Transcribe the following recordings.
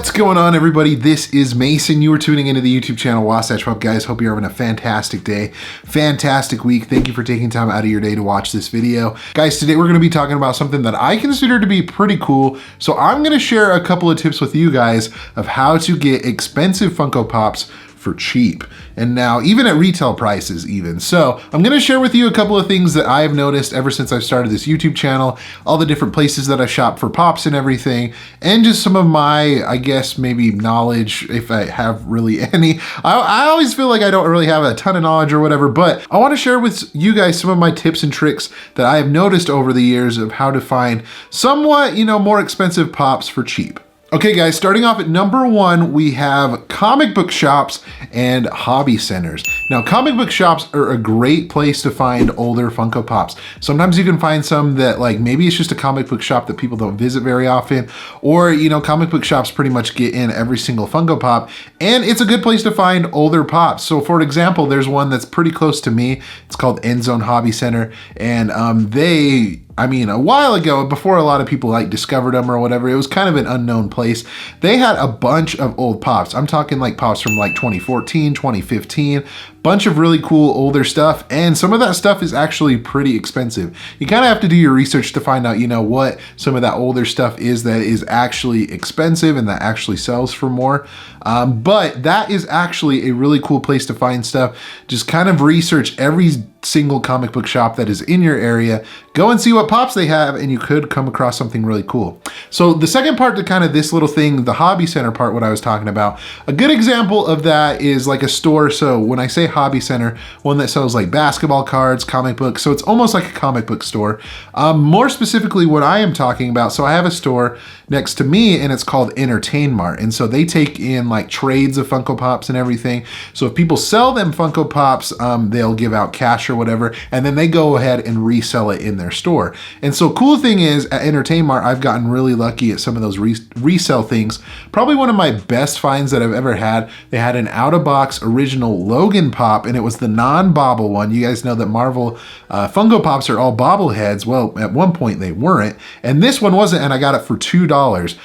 What's going on, everybody? This is Mason. You are tuning into the YouTube channel Wasatch Pop. Guys, hope you're having a fantastic day, fantastic week. Thank you for taking time out of your day to watch this video. Guys, today we're going to be talking about something that I consider to be pretty cool. So I'm going to share a couple of tips with you guys of how to get expensive Funko Pops for cheap, and now even at retail prices even. So I'm gonna share with you a couple of things that I have noticed ever since I've started this YouTube channel, all the different places that I shop for pops and everything, and just some of my, I guess, maybe knowledge, if I have really any. I always feel like I don't really have a ton of knowledge or whatever, but I wanna share with you guys some of my tips and tricks that I have noticed over the years of how to find somewhat, more expensive pops for cheap. Okay guys, starting off at number one, we have comic book shops and hobby centers. Now, comic book shops are a great place to find older Funko Pops. Sometimes you can find some that, like, maybe it's just a comic book shop that people don't visit very often, or, comic book shops pretty much get in every single Funko Pop, and it's a good place to find older pops. So for example, there's one that's pretty close to me. It's called End Zone Hobby Center, and a while ago, before a lot of people discovered them or whatever, it was kind of an unknown place. They had a bunch of old pops. I'm talking like pops from 2014, 2015, bunch of really cool older stuff, and some of that stuff is actually pretty expensive. You kind of have to do your research to find out, what some of that older stuff is that is actually expensive and that actually sells for more. But that is actually a really cool place to find stuff. Just kind of research every single comic book shop that is in your area, go and see what pops they have, and you could come across something really cool. So the second part to kind of this little thing, the hobby center part, what I was talking about, a good example of that is like a store. So when I say hobby center, one that sells like basketball cards, comic books, so it's almost like a comic book store. More specifically what I am talking about, so I have a store next to me and it's called Entertain Mart, and so they take in like trades of Funko Pops and everything. So if people sell them Funko Pops, they'll give out cash or whatever, and then they go ahead and resell it in their store. And so cool thing is, at Entertain Mart, I've gotten really lucky at some of those resell things. Probably one of my best finds that I've ever had. They had an out-of-box original Logan Pop, and it was the non-bobble one. You guys know that Marvel Funko Pops are all bobbleheads. Well, at one point they weren't, and this one wasn't, and I got it for $2.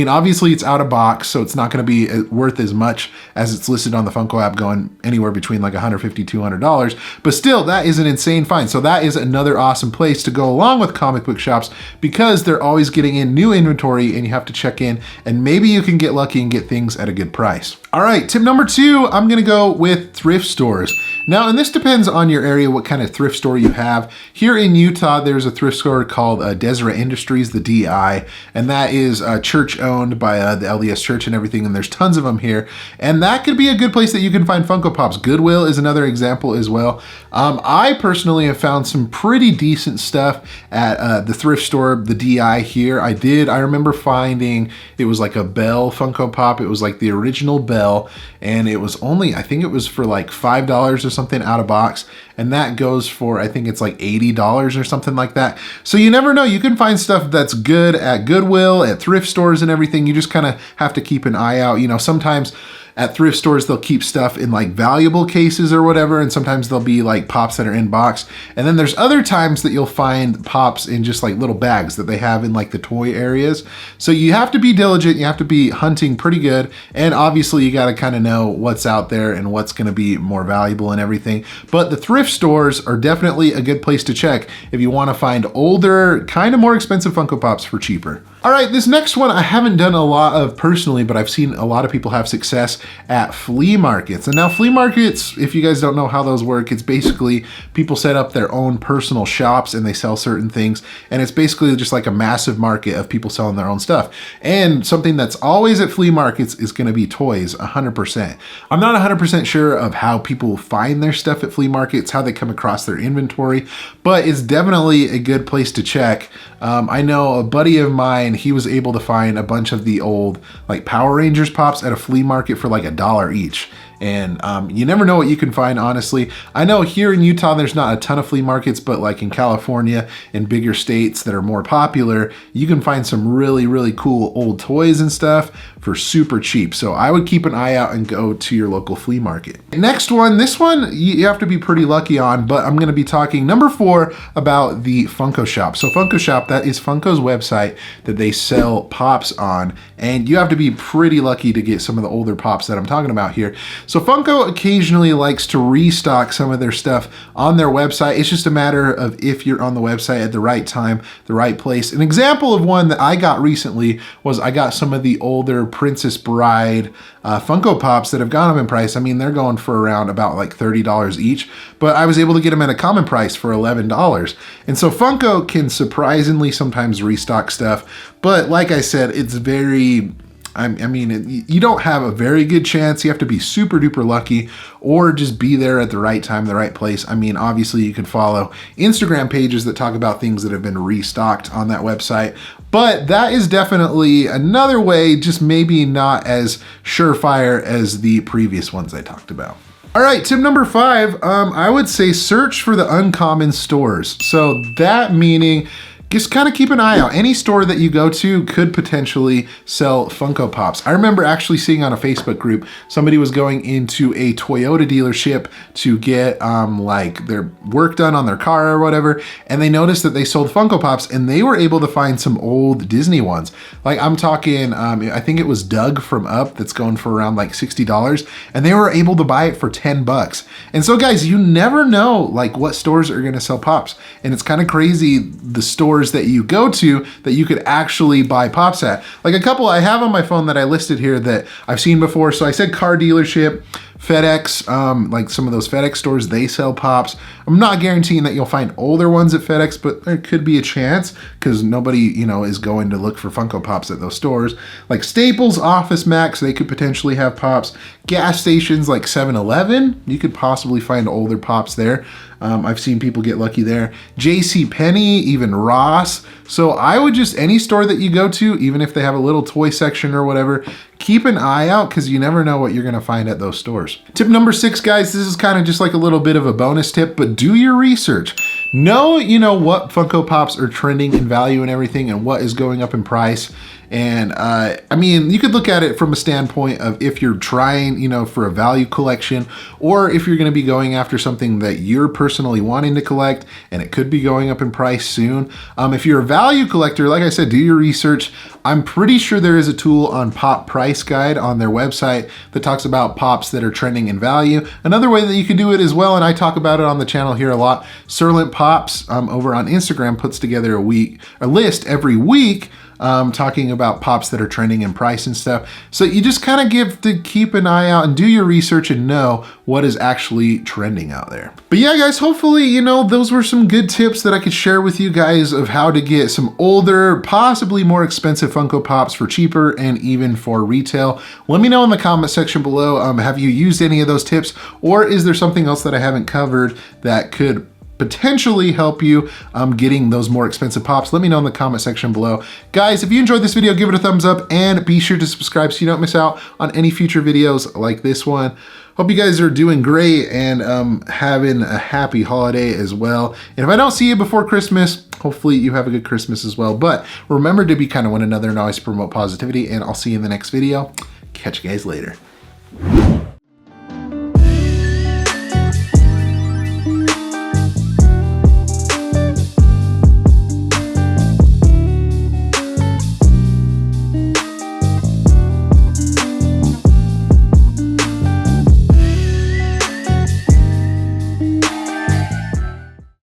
Obviously it's out of box, so it's not going to be worth as much as it's listed on the Funko app, going anywhere between like $150, $200, but still, that is an insane find. So that is another awesome place to go along with comic book shops, because they're always getting in new inventory and you have to check in, and maybe you can get lucky and get things at a good price. All right, tip number two, I'm gonna go with thrift stores. Now, and this depends on your area, what kind of thrift store you have. Here in Utah, there's a thrift store called Deseret Industries, the DI, and that is church owned by the LDS Church and everything, and there's tons of them here. And that could be a good place that you can find Funko Pops. Goodwill is another example as well. I personally have found some pretty decent stuff at the thrift store, the DI here. I remember finding, it was like a Bell Funko Pop. It was like the original Bell, and it was only, I think it was for like $5 or something out of box, and that goes for, I think it's like $80 or something like that. So you never know, you can find stuff that's good at Goodwill, at thrift stores and everything. You just kind of have to keep an eye out. Sometimes at thrift stores, they'll keep stuff in like valuable cases or whatever, and sometimes they'll be like pops that are in box. And then there's other times that you'll find pops in just like little bags that they have in like the toy areas. So you have to be diligent, you have to be hunting pretty good, and obviously you got to kind of know what's out there and what's going to be more valuable and everything. But the thrift stores are definitely a good place to check if you want to find older, kind of more expensive Funko Pops for cheaper. All right, this next one I haven't done a lot of personally, but I've seen a lot of people have success at flea markets. And now flea markets, if you guys don't know how those work, it's basically people set up their own personal shops and they sell certain things. And it's basically just like a massive market of people selling their own stuff. And something that's always at flea markets is going to be toys, 100%. I'm not 100% sure of how people find their stuff at flea markets, how they come across their inventory, but it's definitely a good place to check. I know a buddy of mine, he was able to find a bunch of the old like Power Rangers pops at a flea market for like $1 each. And you never know what you can find, honestly. I know here in Utah, there's not a ton of flea markets, but like in California and bigger states that are more popular, you can find some really, really cool old toys and stuff for super cheap. So I would keep an eye out and go to your local flea market. Next one, this one you have to be pretty lucky on, but I'm gonna be talking number 4 about the Funko Shop. So Funko Shop, that is Funko's website that they sell pops on, and you have to be pretty lucky to get some of the older pops that I'm talking about here. So Funko occasionally likes to restock some of their stuff on their website. It's just a matter of if you're on the website at the right time, the right place. An example of one that I got recently was I got some of the older Princess Bride Funko Pops that have gone up in price. I mean, they're going for around about like $30 each, but I was able to get them at a common price for $11. And so Funko can surprisingly sometimes restock stuff, but like I said, it's very, I mean, you don't have a very good chance. You have to be super duper lucky or just be there at the right time, the right place. I mean, obviously you can follow Instagram pages that talk about things that have been restocked on that website, but that is definitely another way, just maybe not as surefire as the previous ones I talked about. All right, tip number 5, I would say search for the uncommon stores. So that meaning, just kind of keep an eye out. Any store that you go to could potentially sell Funko Pops. I remember actually seeing on a Facebook group, somebody was going into a Toyota dealership to get like their work done on their car or whatever, and they noticed that they sold Funko Pops, and they were able to find some old Disney ones. Like I'm talking, I think it was Doug from Up that's going for around like $60, and they were able to buy it for $10. And so guys, you never know like what stores are gonna sell Pops. And it's kind of crazy the stores that you go to that you could actually buy Pops at. Like a couple I have on my phone that I listed here that I've seen before. So I said car dealership, FedEx, like some of those FedEx stores, they sell Pops. I'm not guaranteeing that you'll find older ones at FedEx, but there could be a chance because nobody, you know, is going to look for Funko Pops at those stores. Like Staples, Office Max, they could potentially have Pops. Gas stations like 7-Eleven, you could possibly find older Pops there. I've seen people get lucky there. JCPenney, even Ross. So I would just, any store that you go to, even if they have a little toy section or whatever, keep an eye out because you never know what you're gonna find at those stores. Tip number 6, guys, this is kind of just like a little bit of a bonus tip, but do your research. Know, you know, what Funko Pops are trending in value and everything and what is going up in price. And I mean, you could look at it from a standpoint of if you're trying, you know, for a value collection, or if you're going to be going after something that you're personally wanting to collect and it could be going up in price soon. If you're a value collector, like I said, do your research. I'm pretty sure there is a tool on Pop Price Guide on their website that talks about Pops that are trending in value. Another way that you can do it as well, and I talk about it on the channel here a lot, Serlant Pops over on Instagram puts together a list every week talking about Pops that are trending in price and stuff. So you just kind of keep an eye out and do your research and know what is actually trending out there. But yeah, guys, hopefully, you know, those were some good tips that I could share with you guys of how to get some older, possibly more expensive Funko Pops for cheaper and even for retail. Let me know in the comment section below, have you used any of those tips, or is there something else that I haven't covered that could potentially help you getting those more expensive Pops? Let me know in the comment section below. Guys, if you enjoyed this video, give it a thumbs up and be sure to subscribe so you don't miss out on any future videos like this one. Hope you guys are doing great and having a happy holiday as well. And if I don't see you before Christmas, hopefully you have a good Christmas as well. But remember to be kind of one another and always promote positivity, and I'll see you in the next video. Catch you guys later.